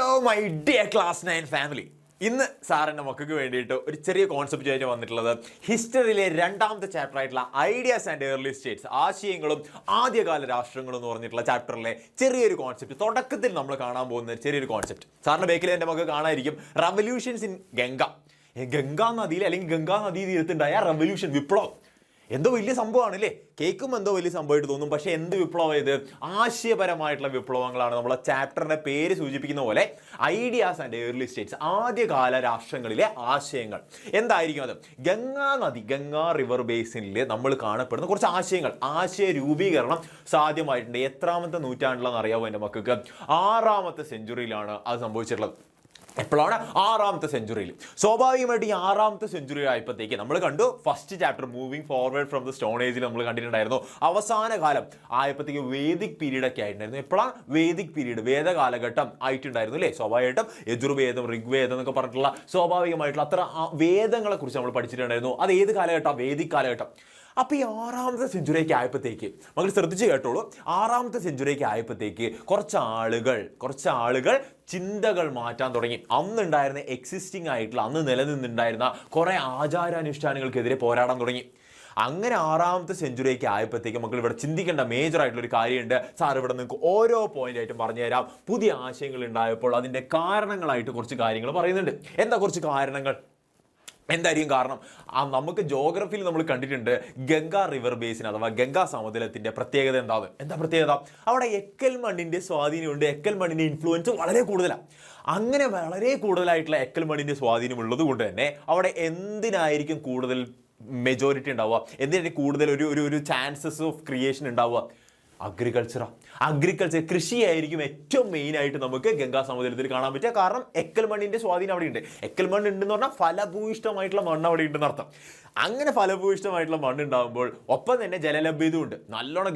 Hello my dear class 9 family. ഇന്ന് സാറിൻ്റെ മക്കൾക്ക് വേണ്ടിയിട്ട് ഒരു ചെറിയ കോൺസെപ്റ്റ് ആയിട്ട് വന്നിട്ടുള്ളത് ഹിസ്റ്ററിയിലെ രണ്ടാമത്തെ ചാപ്റ്റർ ആയിട്ടുള്ള ഐഡിയാസ് ആൻഡ് ഏർലി സ്റ്റേറ്റ്സ്, ആശയങ്ങളും ആദ്യകാല രാഷ്ട്രങ്ങളും എന്ന് പറഞ്ഞിട്ടുള്ള ചാപ്റ്ററിലെ ചെറിയൊരു കോൺസെപ്റ്റ്. തുടക്കത്തിൽ നമ്മൾ കാണാൻ പോകുന്ന ചെറിയൊരു കോൺസെപ്റ്റ് സാറിൻ്റെ ബേക്കിൽ എൻ്റെ മക്കൾ കാണാതിരിക്കും. Revolutions in Ganga. ഗംഗാ നദിയിൽ അല്ലെങ്കിൽ ഗംഗാ നദീ തീരത്തുണ്ടായ റവല്യൂഷൻ, വിപ്ലവം. എന്തോ വലിയ സംഭവമാണ് അല്ലേ? കേൾക്കുമ്പോൾ എന്തോ വലിയ സംഭവമായിട്ട് തോന്നും. പക്ഷേ എന്ത് വിപ്ലവം ഇത്? ആശയപരമായിട്ടുള്ള വിപ്ലവങ്ങളാണ്. നമ്മളെ ചാപ്റ്ററിന്റെ പേര് സൂചിപ്പിക്കുന്ന പോലെ ഐഡിയാസ് ആൻഡ് ഏർലി സ്റ്റേറ്റ്സ്, ആദ്യകാല രാഷ്ട്രങ്ങളിലെ ആശയങ്ങൾ. എന്തായിരിക്കും അത്? ഗംഗാ നദി, ഗംഗാ റിവർ ബേസിനിൽ നമ്മൾ കാണപ്പെടുന്ന കുറച്ച് ആശയങ്ങൾ, ആശയ രൂപീകരണം സാധ്യമായിട്ടുണ്ട്. എത്രാമത്തെ നൂറ്റാണ്ടിലാണെന്ന് അറിയാമോ എൻ്റെ മക്കൾക്ക്? 6ാമത്തെ സെഞ്ചുറിയിലാണ് അത് സംഭവിച്ചിട്ടുള്ളത്. എപ്പോഴാണ്? 6ാമത്തെ സെഞ്ചുറിയിൽ. സ്വാഭാവികമായിട്ട് ഈ 6ാമത്തെ സെഞ്ചുറി ആയപ്പോഴത്തേക്ക് നമ്മൾ കണ്ടു first chapter moving forward from the stone ഏജിൽ നമ്മൾ കണ്ടിട്ടുണ്ടായിരുന്നു. അവസാന കാലം ആയപ്പോഴത്തേക്ക് വേദിക് പീരീഡ് ഒക്കെ ആയിട്ടുണ്ടായിരുന്നു. എപ്പോഴാണ് വേദിക് പീരീഡ്? വേദകാലഘട്ടം ആയിട്ടുണ്ടായിരുന്നു അല്ലേ? സ്വാഭാവികമായിട്ടും യജുർവേദം, ഋഗ്വേദം എന്നൊക്കെ പറഞ്ഞിട്ടുള്ള സ്വാഭാവികമായിട്ടുള്ള അത്ര വേദങ്ങളെ കുറിച്ച് നമ്മൾ പഠിച്ചിട്ടുണ്ടായിരുന്നു. അത് ഏത് കാലഘട്ടം? വേദിക് കാലഘട്ടം. അപ്പോൾ ഈ 6ാമത്തെ സെഞ്ചുറിയൊക്കെ ആയപ്പോഴത്തേക്ക് നമ്മൾ ശ്രദ്ധിച്ച് കേട്ടോളൂ. 6ാമത്തെ സെഞ്ചുറിയൊക്കെ ആയപ്പോഴത്തേക്ക് കുറച്ച് ആളുകൾ ചിന്തകൾ മാറ്റാൻ തുടങ്ങി. അന്നുണ്ടായിരുന്ന എക്സിസ്റ്റിംഗ് ആയിട്ടുള്ള, അന്ന് നിലനിന്നുണ്ടായിരുന്ന കുറേ ആചാരാനുഷ്ഠാനങ്ങൾക്കെതിരെ പോരാടാൻ തുടങ്ങി. അങ്ങനെ 6ാമത്തെ സെഞ്ചുറിയൊക്കെ ആയപ്പോഴത്തേക്ക് മക്കൾ ഇവിടെ ചിന്തിക്കേണ്ട മേജർ ആയിട്ടുള്ള ഒരു കാര്യമുണ്ട്. സാർ ഇവിടെ നിങ്ങൾക്ക് ഓരോ പോയിന്റ് ആയിട്ടും പറഞ്ഞു തരാം. പുതിയ ആശയങ്ങൾ ഉണ്ടായപ്പോൾ അതിൻ്റെ കാരണങ്ങളായിട്ട് കുറച്ച് കാര്യങ്ങൾ പറയുന്നുണ്ട്. എന്താ കുറച്ച് കാരണങ്ങൾ? എന്തായിരിക്കും കാരണം? നമുക്ക് ജോഗ്രഫിയിൽ നമ്മൾ കണ്ടിട്ടുണ്ട് ഗംഗാ റിവർ ബേസിന് അഥവാ ഗംഗാ സമതലത്തിന്റെ പ്രത്യേകത എന്താണ്? എന്താ പ്രത്യേകത? അവിടെ എക്കൽ മണ്ണിന്റെ സ്വാധീനമുണ്ട്. എക്കൽ മണ്ണിന്റെ ഇൻഫ്ലുവൻസ് വളരെ കൂടുതലാണ്. അങ്ങനെ വളരെ കൂടുതലായിട്ടുള്ള എക്കൽ മണ്ണിന്റെ സ്വാധീനം ഉള്ളത് കൊണ്ട് തന്നെ അവിടെ എന്തിനായിരിക്കും കൂടുതൽ മെജോറിറ്റി ഉണ്ടാവുക? എന്തിനായിരിക്കും കൂടുതൽ ഒരു ചാൻസസ് ഓഫ് ക്രിയേഷൻ ഉണ്ടാവുക? അഗ്രികൾച്ചർ, കൃഷിയായിരിക്കും ഏറ്റവും മെയിൻ ആയിട്ട് നമുക്ക് ഗംഗാ സമതലത്തിൽ കാണാൻ പറ്റുക. കാരണം എക്കൽ മണ്ണിന്റെ സ്വാധീനം അവിടെ ഉണ്ട്. എക്കൽ മണ്ണ് ഉണ്ടെന്ന് പറഞ്ഞാൽ ഫലഭൂയിഷ്ടമായിട്ടുള്ള മണ്ണ് അവിടെ ഉണ്ടെന്ന് അർത്ഥം. അങ്ങനെ ഫലഭൂയിഷ്ടമായിട്ടുള്ള മണ്ണ് ഉണ്ടാകുമ്പോൾ ഒപ്പം തന്നെ ജലലഭ്യത ഉണ്ട്. നല്ലോണം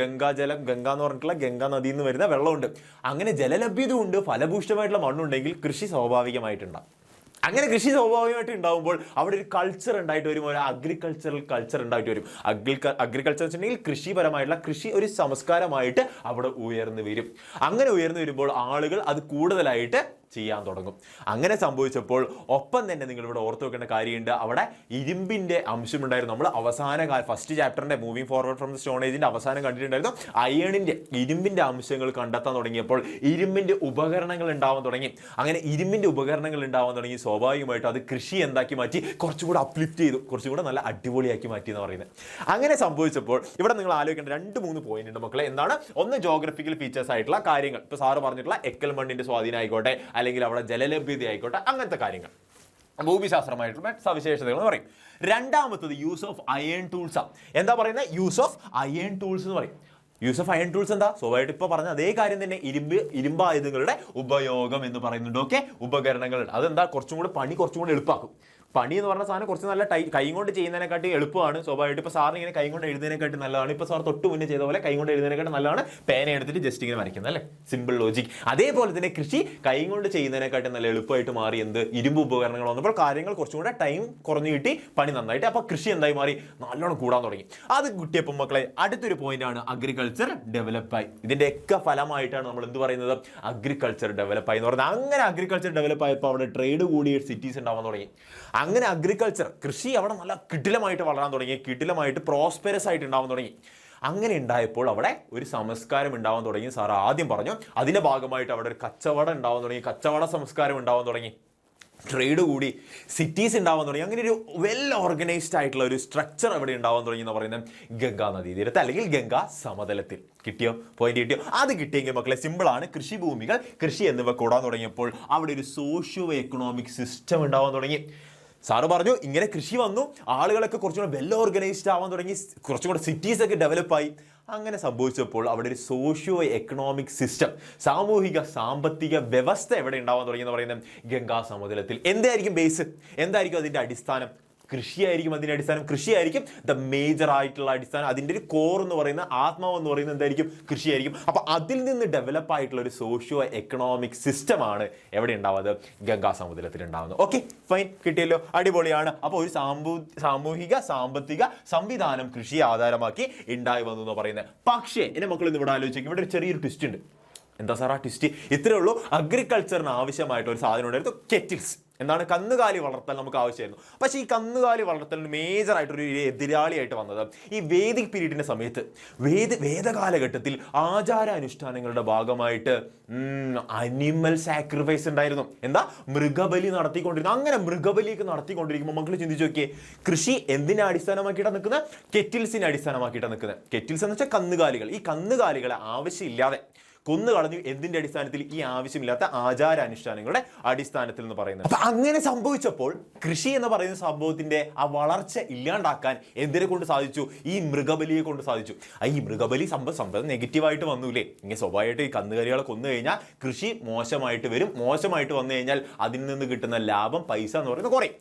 ഗംഗാജലം, ഗംഗ എന്ന് പറഞ്ഞിട്ടുള്ള ഗംഗാ നദിയിൽ നിന്ന് വരുന്ന വെള്ളമുണ്ട്. അങ്ങനെ ജലലഭ്യത ഉണ്ട്, ഫലഭൂയിഷ്ടമായിട്ടുള്ള മണ്ണുണ്ടെങ്കിൽ കൃഷി സ്വാഭാവികമായിട്ടുണ്ടാകും. അങ്ങനെ കൃഷി സ്വാഭാവികമായിട്ട് ഉണ്ടാകുമ്പോൾ അവിടെ ഒരു കൾച്ചർ ഉണ്ടായിട്ട് വരും, ഒരു അഗ്രികൾച്ചറൽ കൾച്ചർ ഉണ്ടായിട്ട് വരും. അഗ്രികൾച്ചർ വെച്ചിട്ടുണ്ടെങ്കിൽ കൃഷിപരമായിട്ടുള്ള കൃഷി ഒരു സംസ്കാരമായിട്ട് അവിടെ ഉയർന്നു വരും. അങ്ങനെ ഉയർന്നു വരുമ്പോൾ ആളുകൾ അത് കൂടുതലായിട്ട് ചെയ്യാൻ തുടങ്ങും. അങ്ങനെ സംഭവിച്ചപ്പോൾ ഒപ്പം തന്നെ നിങ്ങൾ ഇവിടെ ഓർത്ത് വെക്കേണ്ട കാര്യമുണ്ട്, അവിടെ ഇരുമ്പിന്റെ അംശമുണ്ടായിരുന്നു. നമ്മൾ അവസാന ഫസ്റ്റ് ചാപ്റ്ററിന്റെ moving forward from the stone ഏജിന്റെ അവസാനം കണ്ടിട്ടുണ്ടായിരുന്നു. ഇരുമ്പിന്റെ അംശങ്ങൾ കണ്ടെത്താൻ തുടങ്ങിയപ്പോൾ ഇരുമ്പിന്റെ ഉപകരണങ്ങൾ ഉണ്ടാവാൻ തുടങ്ങി. അങ്ങനെ ഇരുമ്പിന്റെ ഉപകരണങ്ങൾ ഉണ്ടാവാൻ തുടങ്ങി. സ്വാഭാവികമായിട്ട് അത് കൃഷി എന്താക്കി മാറ്റി? കുറച്ചുകൂടെ അപ്ലിഫ്റ്റ് ചെയ്തു, കുറച്ചുകൂടെ നല്ല അടിപൊളിയാക്കി മാറ്റി എന്ന് പറയുന്നത്. അങ്ങനെ സംഭവിച്ചപ്പോൾ ഇവിടെ നിങ്ങൾ ആലോചിക്കേണ്ട 2-3 പോയിന്റ് ഉണ്ട് മക്കളെ. എന്താണ്? ഒന്ന്, ജോഗ്രഫിക്കൽ ഫീച്ചേഴ്സ് ആയിട്ടുള്ള കാര്യങ്ങൾ. ഇപ്പോൾ സാറ് പറഞ്ഞിട്ടുള്ള എക്കൽ മണ്ണിന്റെ സ്വാധീനം ആയിക്കോട്ടെ, അല്ലെങ്കിൽ അവിടെ ജലലഭ്യത ആയിക്കോട്ടെ, അങ്ങനത്തെ കാര്യങ്ങൾ, ഭൂമിശാസ്ത്രമായിട്ടുള്ള സവിശേഷതകൾ എന്ന് പറയും. രണ്ടാമത്തത് യൂസ് ഓഫ് അയൺ ടൂൾസ് ആണ്. എന്താ പറയുന്നത്? യൂസ് ഓഫ് അയൺ ടൂൾസ് എന്ന് പറയും. യൂസ് ഓഫ് അയൺ ടൂൾസ് എന്താ? സ്വാഭാവികമായിട്ട് ഇപ്പോൾ പറഞ്ഞ അതേ കാര്യം തന്നെ, ഇരുമ്പായുധങ്ങളുടെ ഉപയോഗം എന്ന് പറയുന്നുണ്ട്. ഓക്കെ, ഉപകരണങ്ങൾ. അതെന്താ? കുറച്ചും കൂടെ എളുപ്പമാക്കും. പണി എന്ന് പറഞ്ഞ സാധനം കുറച്ച് നല്ല കൈ കൊണ്ട് ചെയ്യുന്നതിനെക്കാട്ടി എളുപ്പമാണ്. സ്വാഭാവികമായിട്ട് ഇപ്പോൾ സാറിന് ഇങ്ങനെ കൈ കൊണ്ട് എഴുതുന്നതിനെക്കാട്ടി നല്ലതാണ്. ഇപ്പോൾ സാർ തൊട്ട് മുന്നേ ചെയ്ത പോലെ കൈ കൊണ്ട് എഴുതുന്നതിനെക്കാട്ടി നല്ലതാണ് പേന എടുത്തിട്ട് ജസ്റ്റ് ഇങ്ങനെ വരയ്ക്കുന്നത് അല്ലേ? Simple logic. അതേപോലെ തന്നെ കൃഷി കൈ കൊണ്ട് ചെയ്യുന്നതിനെക്കാട്ടി നല്ല എളുപ്പമായിട്ട് മാറി. എന്ത്? ഇരുമ്പ് ഉപകരണങ്ങൾ വന്നപ്പോൾ കാര്യങ്ങൾ കുറച്ചും കൂടെ ടൈം കുറഞ്ഞു കിട്ടി, പണി നന്നായിട്ട്. അപ്പോൾ കൃഷി എന്തായി മാറി? നല്ലോണം കൂടാൻ തുടങ്ങി. അത് കിട്ടിയപ്പോൾ മക്കളെ അടുത്തൊരു പോയിന്റ് ആണ് അഗ്രികൾച്ചർ ഡെവലപ്പായി. ഇതിൻ്റെയൊക്കെ ഫലമായിട്ടാണ് നമ്മൾ എന്ത് പറയുന്നത്? അഗ്രികൾച്ചർ ഡെവലപ്പായി എന്ന് പറയുന്നത്. അങ്ങനെ അഗ്രികൾച്ചർ ഡെവലപ്പ് ആയപ്പോൾ അവിടെ ട്രേഡ് കൂടിയ സിറ്റീസ് ഉണ്ടാവാൻ തുടങ്ങി. അങ്ങനെ അഗ്രികൾച്ചർ, കൃഷി അവിടെ നല്ല കിടിലമായിട്ട് വളരാൻ തുടങ്ങി, കിടിലമായിട്ട് പ്രോസ്പെറസ് ആയിട്ട് ഉണ്ടാവാൻ തുടങ്ങി. അങ്ങനെ ഉണ്ടായപ്പോൾ അവിടെ ഒരു സംസ്കാരം ഉണ്ടാവാൻ തുടങ്ങി. സാർ ആദ്യം പറഞ്ഞു, അതിൻ്റെ ഭാഗമായിട്ട് അവിടെ ഒരു കച്ചവടം ഉണ്ടാവാൻ തുടങ്ങി, കച്ചവട സംസ്കാരം ഉണ്ടാവാൻ തുടങ്ങി, ട്രേഡ് കൂടി, സിറ്റീസ് ഉണ്ടാവാൻ തുടങ്ങി. അങ്ങനെ ഒരു വെൽ ഓർഗനൈസ്ഡ് ആയിട്ടുള്ള ഒരു സ്ട്രക്ചർ അവിടെ ഉണ്ടാവാൻ തുടങ്ങി എന്ന് പറയുന്നത് ഗംഗാ നദീതീരത്ത് അല്ലെങ്കിൽ ഗംഗാ സമതലത്തിൽ. പോയിന്റ് കിട്ടിയോ? അത് കിട്ടിയെങ്കിൽ മക്കളെ സിമ്പിളാണ്. കൃഷിഭൂമികൾ, കൃഷി എന്നിവ കൂടാൻ തുടങ്ങിയപ്പോൾ അവിടെ ഒരു സോഷ്യോ എക്കണോമിക് സിസ്റ്റം ഉണ്ടാവാൻ തുടങ്ങി. സാറ് പറഞ്ഞു ഇങ്ങനെ കൃഷി വന്നു, ആളുകളൊക്കെ കുറച്ചുകൂടെ വെൽ ഓർഗനൈസ്ഡ് ആവാൻ തുടങ്ങി, കുറച്ചുകൂടെ സിറ്റീസൊക്കെ ഡെവലപ്പായി. അങ്ങനെ സംഭവിച്ചപ്പോൾ അവിടെ ഒരു സോഷ്യോ എക്കണോമിക് സിസ്റ്റം, സാമൂഹിക സാമ്പത്തിക വ്യവസ്ഥ എവിടെ ഉണ്ടാവാൻ തുടങ്ങി എന്ന് പറയുന്നത് ഗംഗാ സമതലത്തിൽ. എന്തായിരിക്കും ബേസ്? എന്തായിരിക്കും അതിൻ്റെ അടിസ്ഥാനം? കൃഷിയായിരിക്കും. അതിൻ്റെ അടിസ്ഥാനം കൃഷിയായിരിക്കും. ദ മേജർ ആയിട്ടുള്ള അടിസ്ഥാനം, അതിൻ്റെ ഒരു കോർ എന്ന് പറയുന്ന ആത്മാവ് എന്ന് പറയുന്നത് എന്തായിരിക്കും? കൃഷിയായിരിക്കും. അപ്പോൾ അതിൽ നിന്ന് ഡെവലപ്പ് ആയിട്ടുള്ള ഒരു സോഷ്യോ എക്കണോമിക് സിസ്റ്റമാണ് എവിടെ ഉണ്ടാവുന്നത്? ഗംഗാ സമതലത്തിൽ ഉണ്ടാവുന്നത്. ഓക്കെ, ഫൈൻ, കിട്ടിയല്ലോ, അടിപൊളിയാണ്. അപ്പോൾ ഒരു സാമൂഹിക സാമ്പത്തിക സംവിധാനം കൃഷിയെ ആധാരമാക്കി ഉണ്ടായി വന്നു എന്ന് പറയുന്നത്. പക്ഷേ എൻ്റെ മക്കൾ ഇന്ന് ഇവിടെ ആലോചിക്കും, ഇവിടെ ഒരു ചെറിയൊരു ട്വിസ്റ്റ് ഉണ്ട്. എന്താ സാർ ആ ട്വിസ്റ്റ്? ഇത്രയേ ഉള്ളൂ. അഗ്രികൾച്ചറിന് ആവശ്യമായിട്ട് ഒരു സാധനം ഉണ്ടായിരുന്നു, കെറ്റിൽസ്. എന്താണ്? കന്നുകാലി വളർത്തൽ നമുക്ക് ആവശ്യമായിരുന്നു. പക്ഷേ ഈ കന്നുകാലി വളർത്തലിന് മേജറായിട്ടൊരു എതിരാളിയായിട്ട് വന്നത് ഈ വേദിക് പീരീഡിന്റെ സമയത്ത് വേദകാലഘട്ടത്തിൽ ആചാരാനുഷ്ഠാനങ്ങളുടെ ഭാഗമായിട്ട് അനിമൽ സാക്രിഫൈസ് ഉണ്ടായിരുന്നു. എന്താ? മൃഗബലി നടത്തിക്കൊണ്ടിരുന്നു. അങ്ങനെ മൃഗബലിയൊക്കെ നടത്തിക്കൊണ്ടിരിക്കുമ്പോൾ മക്കൾ ചിന്തിച്ചു നോക്കിയേ, കൃഷി എന്തിനെ അടിസ്ഥാനമാക്കിയിട്ടാണ് നിൽക്കുന്നത്? കെറ്റിൽസിനെ അടിസ്ഥാനമാക്കിയിട്ടാണ് നിൽക്കുന്നത്. കെറ്റിൽസ് എന്ന് വെച്ചാൽ കന്നുകാലികൾ. ഈ കന്നുകാലികളെ ആവശ്യമില്ലാതെ കൊന്നു കളഞ്ഞു. എന്തിന്റെ അടിസ്ഥാനത്തിൽ? ഈ ആവശ്യമില്ലാത്ത ആചാരാനുഷ്ഠാനങ്ങളുടെ അടിസ്ഥാനത്തിൽ എന്ന് പറയുന്നത്. അപ്പൊ അങ്ങനെ സംഭവിച്ചപ്പോൾ കൃഷി എന്ന് പറയുന്ന സംഭവത്തിന്റെ ആ വളർച്ച ഇല്ലാണ്ടാക്കാൻ എന്തിനെ കൊണ്ട് സാധിച്ചു? ഈ മൃഗബലിയെ കൊണ്ട് സാധിച്ചു. ഈ മൃഗബലി സംഭവം നെഗറ്റീവായിട്ട് വന്നൂലേ? ഇങ്ങനെ സ്വാഭാവികമായിട്ട് ഈ കന്നുകാലികളെ കൊന്നു കഴിഞ്ഞാൽ കൃഷി മോശമായിട്ട് വരും. മോശമായിട്ട് വന്നു കഴിഞ്ഞാൽ അതിൽ നിന്ന് കിട്ടുന്ന ലാഭം, പൈസ എന്ന് പറയുന്നത് കുറയും.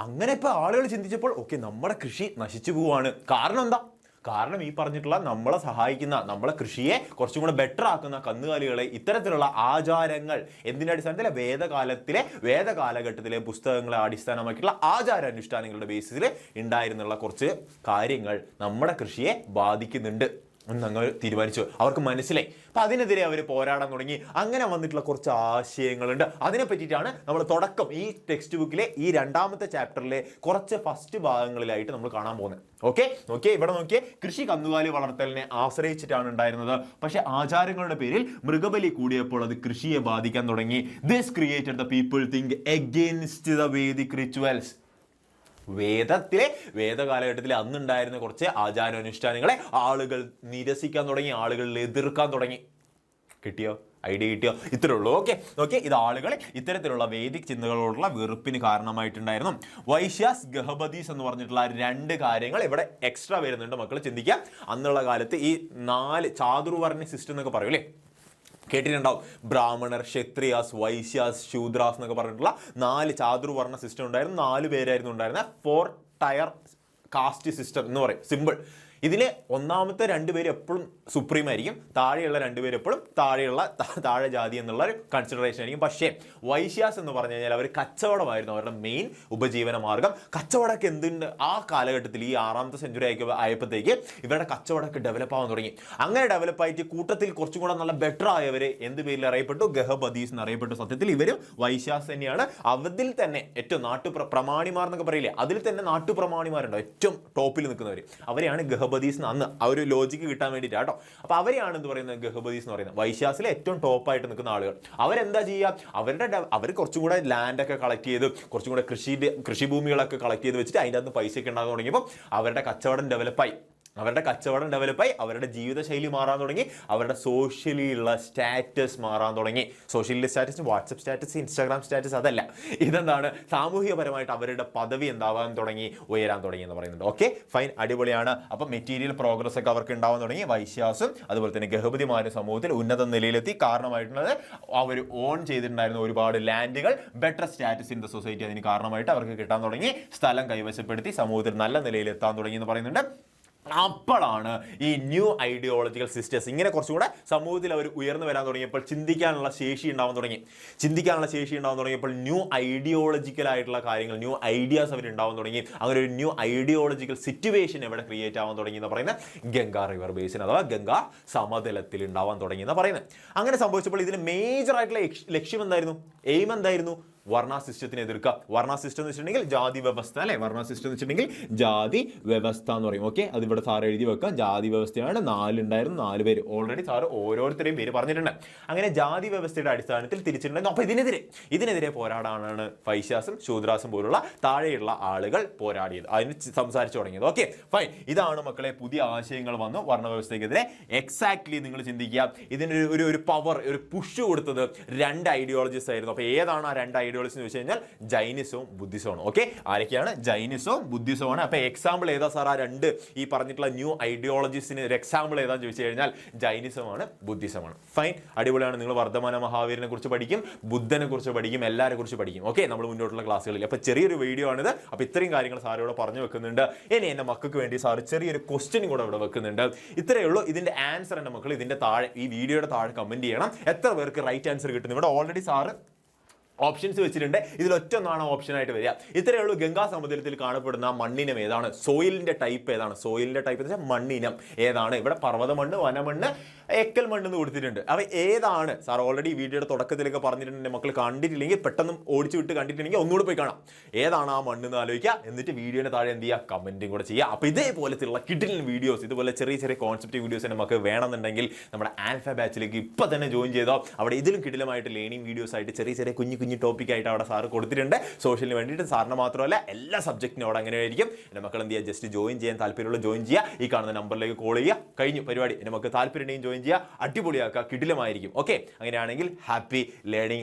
അങ്ങനെ ഇപ്പൊ ആളുകൾ ചിന്തിച്ചപ്പോൾ ഓക്കെ, നമ്മുടെ കൃഷി നശിച്ചു പോവാണ്. കാരണം എന്താ? കാരണം ഈ പറഞ്ഞിട്ടുള്ള നമ്മളെ സഹായിക്കുന്ന, നമ്മളെ കൃഷിയെ കുറച്ചും കൂടെ ബെറ്റർ ആക്കുന്ന കന്നുകാലികളെ ഇത്തരത്തിലുള്ള ആചാരങ്ങൾ എന്തിൻ്റെ അടിസ്ഥാനത്തിൽ? വേദകാലഘട്ടത്തിലെ പുസ്തകങ്ങളെ അടിസ്ഥാനമാക്കിയിട്ടുള്ള ആചാരാനുഷ്ഠാനങ്ങളുടെ ബേസിസിൽ ഉണ്ടായിരുന്നുള്ള കുറച്ച് കാര്യങ്ങൾ നമ്മുടെ കൃഷിയെ ബാധിക്കുന്നുണ്ട് എന്നങ്ങ് തീരുമാനിച്ചു. അവർക്ക് മനസ്സിലായി. അപ്പൊ അതിനെതിരെ അവർ പോരാടാൻ തുടങ്ങി. അങ്ങനെ വന്നിട്ടുള്ള കുറച്ച് ആശയങ്ങളുണ്ട്. അതിനെ പറ്റിയിട്ടാണ് നമ്മൾ തുടക്കം ഈ ടെക്സ്റ്റ് ബുക്കിലെ ഈ 2ാമത്തെ ചാപ്റ്ററിലെ കുറച്ച് ഫസ്റ്റ് ഭാഗങ്ങളിലായിട്ട് നമ്മൾ കാണാൻ പോകുന്നത്. ഓക്കെ, ഇവിടെ നോക്കിയേ, കൃഷി കന്നുകാലി വളർത്തലിനെ ആശ്രയിച്ചിട്ടാണ് ഉണ്ടായിരുന്നത്. പക്ഷെ ആചാരങ്ങളുടെ പേരിൽ മൃഗബലി കൂടിയപ്പോൾ അത് കൃഷിയെ ബാധിക്കാൻ തുടങ്ങി. This created the people think against the Vedic rituals. വേദകാലഘട്ടത്തിൽ അന്നുണ്ടായിരുന്ന കുറച്ച് ആചാരാനുഷ്ഠാനങ്ങളെ ആളുകൾ നിരസിക്കാൻ തുടങ്ങി, ആളുകൾ എതിർക്കാൻ തുടങ്ങി. കിട്ടിയോ? ഐഡിയ കിട്ടിയോ? ഇത്രേ ഉള്ളൂ. ഓക്കെ, ഇത് ആളുകളെ ഇത്തരത്തിലുള്ള വേദിക് ചിന്തകളോടുള്ള വെറുപ്പിന് കാരണമായിട്ടുണ്ടായിരുന്നു. വൈശ്യാസ്, ഗഹപതീസ് എന്ന് പറഞ്ഞിട്ടുള്ള 2 കാര്യങ്ങൾ ഇവിടെ എക്സ്ട്രാ വരുന്നുണ്ട്. മക്കൾ ചിന്തിക്കുക, അന്നുള്ള കാലത്ത് ഈ 4 ചാതുർവർണ്ണ സിസ്റ്റം എന്നൊക്കെ പറയൂലേ, കേട്ടിട്ടുണ്ടാവും. ബ്രാഹ്മണർ, ക്ഷത്രിയാസ്, വൈശ്യാസ്, ശൂദ്രാസ് എന്നൊക്കെ പറഞ്ഞിട്ടുള്ള 4 ചാതുർവർണ്ണ സിസ്റ്റം ഉണ്ടായിരുന്നു. 4 പേരായിരുന്നു ഉണ്ടായിരുന്നത്. 4 ടയർ കാസ്റ്റ് സിസ്റ്റം എന്ന് പറയും, സിമ്പിൾ. ഇതിലെ ഒന്നാമത്തെ 2 പേര് എപ്പോഴും സുപ്രീം ആയിരിക്കും, താഴെയുള്ള 2 പേര് എപ്പോഴും താഴെ ജാതി എന്നുള്ള ഒരു കൺസിഡറേഷൻ ആയിരിക്കും. പക്ഷേ വൈശ്യാസ് എന്ന് പറഞ്ഞു കഴിഞ്ഞാൽ അവർ കച്ചവടമായിരുന്നു അവരുടെ മെയിൻ ഉപജീവന മാർഗം. കച്ചവടമൊക്കെ എന്തുണ്ട് ആ കാലഘട്ടത്തിൽ, ഈ 6ാമത്തെ സെഞ്ചുറി ആയപ്പോഴത്തേക്ക് ഇവരുടെ കച്ചവടമൊക്കെ ഡെവലപ്പ് ആവാൻ തുടങ്ങി. അങ്ങനെ ഡെവലപ്പായിട്ട് കൂട്ടത്തിൽ കുറച്ചും കൂടെ നല്ല ബെറ്റർ ആയവർ എന്ത് പേരിൽ അറിയപ്പെട്ടു? ഗഹപതീസ് എന്ന് അറിയപ്പെട്ടു. സത്യത്തിൽ ഇവരും വൈശ്യാസ് തന്നെയാണ്. അതിൽ തന്നെ ഏറ്റവും പ്രമാണിമാർ എന്നൊക്കെ പറയില്ലേ, അതിൽ തന്നെ നാട്ടുപ്രമാണിമാരുണ്ടോ ഏറ്റവും ടോപ്പിൽ നിൽക്കുന്നവർ, അവരെയാണ് ഗഹപതീസ്. അന്ന് ആ ഒരു ലോജിക്ക് കിട്ടാൻ വേണ്ടിയിട്ടാട്ടോ. അപ്പൊ അവരെയാണ് എന്ത് പറയുന്നത്? ഗഹപതീസ് എന്ന് പറയുന്നത്. വൈശ്യാസിലെ ഏറ്റവും ടോപ്പായിട്ട് നിൽക്കുന്ന ആളുകൾ. അവരെന്താ ചെയ്യുക? അവർ കുറച്ചും കൂടെ ലാൻഡൊക്കെ കളക്ട് ചെയ്ത്, കുറച്ചും കൂടെ കൃഷിഭൂമികളൊക്കെ കളക്ട് ചെയ്ത് വെച്ചിട്ട് അതിൻ്റെ അകത്ത് പൈസയൊക്കെ ഉണ്ടാകാൻ തുടങ്ങിയപ്പോൾ അവരുടെ കച്ചവടം ഡെവലപ്പായി. അവരുടെ ജീവിതശൈലി മാറാൻ തുടങ്ങി. അവരുടെ സോഷ്യലി ഉള്ള സ്റ്റാറ്റസ് മാറാൻ തുടങ്ങി. Socially status, WhatsApp status, Instagram status അതല്ല. ഇതെന്താണ്? സാമൂഹികപരമായിട്ട് അവരുടെ പദവി എന്താവാൻ തുടങ്ങി, ഉയരാൻ തുടങ്ങി എന്ന് പറയുന്നുണ്ട്. ഓക്കെ, ഫൈൻ, അടിപൊളിയാണ്. അപ്പം മെറ്റീരിയൽ പ്രോഗ്രസ് ഒക്കെ അവർക്ക് ഉണ്ടാവാൻ തുടങ്ങി. വൈശ്യാസും അതുപോലെ തന്നെ ഗഹപതിമാരും സമൂഹത്തിൽ ഉന്നത നിലയിലെത്തി. കാരണമായിട്ടുള്ളത് അവർ ഓൺ ചെയ്തിട്ടുണ്ടായിരുന്ന ഒരുപാട് ലാൻഡുകൾ, better status in the society, അതിന് കാരണമായിട്ട് അവർക്ക് കിട്ടാൻ തുടങ്ങി. സ്ഥലം കൈവശപ്പെടുത്തി സമൂഹത്തിൽ നല്ല നിലയിൽ എത്താൻ തുടങ്ങി എന്ന് പറയുന്നുണ്ട്. അപ്പോഴാണ് ഈ ന്യൂ ഐഡിയോളജിക്കൽ സിസ്റ്റേഴ്സ് ഇങ്ങനെ കുറച്ചുകൂടെ സമൂഹത്തിൽ അവർ ഉയർന്നു വരാൻ തുടങ്ങിയപ്പോൾ ചിന്തിക്കാനുള്ള ശേഷി ഉണ്ടാവാൻ തുടങ്ങിയപ്പോൾ ന്യൂ ഐഡിയോളജിക്കൽ ആയിട്ടുള്ള കാര്യങ്ങൾ, ന്യൂ ഐഡിയാസ് അവർ ഉണ്ടാവാൻ തുടങ്ങി. അങ്ങനെ ഒരു ന്യൂ ഐഡിയോളജിക്കൽ സിറ്റുവേഷൻ എവിടെ ക്രിയേറ്റ് ആവാൻ തുടങ്ങി എന്ന് പറയുന്നത് ഗംഗാ റിവർ ബേസിൻ അഥവാ ഗംഗാ സമതലത്തിൽ ഉണ്ടാവാൻ തുടങ്ങി എന്ന് പറയുന്നത്. അങ്ങനെ സംഭവിച്ചപ്പോൾ ഇതിന് മേജർ ആയിട്ടുള്ള ലക്ഷ്യം എന്തായിരുന്നു? എയിം എന്തായിരുന്നു? വർണ്ണ സിസ്റ്റത്തിനെ എതിർക്കുക. വർണ്ണ സിസ്റ്റം എന്ന് വെച്ചിട്ടുണ്ടെങ്കിൽ ജാതി വ്യവസ്ഥ അല്ലെ? വർണ്ണ സിസ്റ്റം എന്ന് വെച്ചിട്ടുണ്ടെങ്കിൽ ജാതി വ്യവസ്ഥ എന്ന് പറയും. ഓക്കെ, അത് ഇവിടെ സാർ എഴുതി വെക്കാം. ജാതി വ്യവസ്ഥയാണ്. 4 ഉണ്ടായിരുന്നു, 4 പേര്. ഓൾറെഡി സാർ ഓരോരുത്തരെയും പേര് പറഞ്ഞിട്ടുണ്ട്. അങ്ങനെ ജാതി വ്യവസ്ഥയുടെ അടിസ്ഥാനത്തിൽ തിരിച്ചിട്ടുണ്ടായിരുന്നു. അപ്പൊ ഇതിനെതിരെ പോരാടാനാണ് വൈശ്യാസും ശൂദ്രാസും പോലുള്ള താഴെയുള്ള ആളുകൾ പോരാടിയത്, അതിന് സംസാരിച്ചു തുടങ്ങിയത്. Okay, fine. ഇതാണ് മക്കളെ പുതിയ ആശയങ്ങൾ വന്നു വർണ്ണവ്യവസ്ഥയ്ക്കെതിരെ. എക്സാക്ട്ലി നിങ്ങൾ ചിന്തിക്കുക, ഇതിന് ഒരു പവർ, ഒരു പുഷ് കൊടുത്തത് 2 ഐഡിയോളജീസ് ആയിരുന്നു. അപ്പൊ ഏതാണ് ആ 2 ഐഡിയോളജി എന്ന് വെച്ച് കഴിഞ്ഞാൽ ജൈനിസവും ബുദ്ധിസവും. ഓക്കെ, ആരൊക്കെയാണ്? ജൈനിസവും ബുദ്ധിസവും ആണ്. അപ്പൊ എക്സാമ്പിൾ ഏതാ സാർ? ആ 2 ഈ പറഞ്ഞിട്ടുള്ള ന്യൂ ഐഡിയോളജീസിന് ഒരു എക്സാമ്പിൾ ഏതാന്ന് ചോദിച്ചു കഴിഞ്ഞാൽ ജൈനിസമാണ്, ബുദ്ധിസമാണ്. ഫൈൻ, അടിപൊളിയാണ്. നിങ്ങൾ വർദ്ധമാന മഹാവീരനെ കുറിച്ച് പഠിക്കും, ബുദ്ധനെ കുറിച്ച് പഠിക്കും, എല്ലാവരെ കുറിച്ച് പഠിക്കും. ഓക്കെ, നമ്മൾ മുന്നോട്ടുള്ള ക്ലാസ്സുകളിൽ. അപ്പൊ ചെറിയൊരു വീഡിയോ ആണിത്. അപ്പൊ ഇത്രയും കാര്യങ്ങൾ സാറിവിടെ പറഞ്ഞു വെക്കുന്നുണ്ട്. ഇനി എന്റെ മക്കൾക്ക് വേണ്ടി സാർ ചെറിയൊരു ക്വസ്റ്റ്യൻ കൂടെ ഇവിടെ വെക്കുന്നുണ്ട്. ഇത്രയേ ഉള്ളൂ. ഇതിന്റെ ആൻസർ എന്റെ മക്കൾ ഇതിന്റെ താഴെ, ഈ വീഡിയോയുടെ താഴെ കമന്റ് ചെയ്യണം. എത്ര പേർക്ക് റൈറ്റ് ആൻസർ കിട്ടുന്നു? ഇവിടെ ഓൾറെഡി സാറ് ഓപ്ഷൻസ് വെച്ചിട്ടുണ്ട്. ഇതിലൊറ്റൊന്നാണ് ഓപ്ഷനായിട്ട് വരിക. ഇത്രയേ ഉള്ളൂ. ഗംഗാ സമുദ്രത്തിൽ കാണപ്പെടുന്ന മണ്ണിനം ഏതാണ്, സോയിലിന്റെ ടൈപ്പ് ഏതാണ്, സോയിലിന്റെ ടൈപ്പ് എന്ന് വെച്ചാൽ മണ്ണിനം ഏതാണ്. ഇവിടെ പർവ്വത മണ്ണ്, വനമണ്ണ്, എക്കൽ മണ്ണ് എന്ന് കൊടുത്തിട്ടുണ്ട്. അവ ഏതാണ് സാർ ഓൾറെഡി വീഡിയോയുടെ തുടക്കത്തിലൊക്കെ പറഞ്ഞിട്ടുണ്ട്. മക്കൾ കണ്ടിട്ടില്ലെങ്കിൽ പെട്ടെന്ന് ഓടിച്ചു വിട്ട് കണ്ടിട്ടുണ്ടെങ്കിൽ ഒന്നുകൂടി പോയി കാണാം. ഏതാണ് ആ മണ്ണ് എന്ന് ആലോചിക്കുക. എന്നിട്ട് വീഡിയോയുടെ താഴെ എന്ത് ചെയ്യുക, കമന്റും കൂടെ ചെയ്യുക. അപ്പോൾ ഇതേപോലത്തുള്ള കിഡിലൻ വീഡിയോസ്, ഇതുപോലെ ചെറിയ ചെറിയ കോൺസെപ്റ്റ് വീഡിയോസ് നമുക്ക് വേണമെന്നുണ്ടെങ്കിൽ നമ്മുടെ ആൽഫ ബാച്ചിലേക്ക് ഇപ്പം തന്നെ ജോയിൻ ചെയ്തോ. അവിടെ ഇതിലും കിഡിലമായിട്ട് ലേണിംഗ് വീഡിയോസ് ആയിട്ട് ചെറിയ ചെറിയ കുഞ്ഞു ടോപ്പിക്കായിട്ട് അവിടെ സാറ് കൊടുത്തിട്ടുണ്ട്. സോഷ്യലിന് വേണ്ടിയിട്ട് സാറിന് മാത്രമല്ല എല്ലാ സബ്ജക്റ്റിനും അവിടെ അങ്ങനെ ആയിരിക്കും. എൻ്റെ മക്കൾ എന്ത് ചെയ്യുക, ജസ്റ്റ് ജോയിൻ ചെയ്യാൻ താല്പര്യമുള്ള ജോയിൻ ചെയ്യുക. ഈ കാണുന്ന നമ്പറിലേക്ക് കോൾ ചെയ്യുക. കഴിഞ്ഞു പരിപാടി. എൻ്റെ മക്കൾ താല്പര്യം ജോയിൻ ചെയ്യുക. അടിപൊളിയാക്കുക, കിടിലമായിരിക്കും. ഓക്കെ, അങ്ങനെയാണെങ്കിൽ ഹാപ്പി ലേണിംഗ്.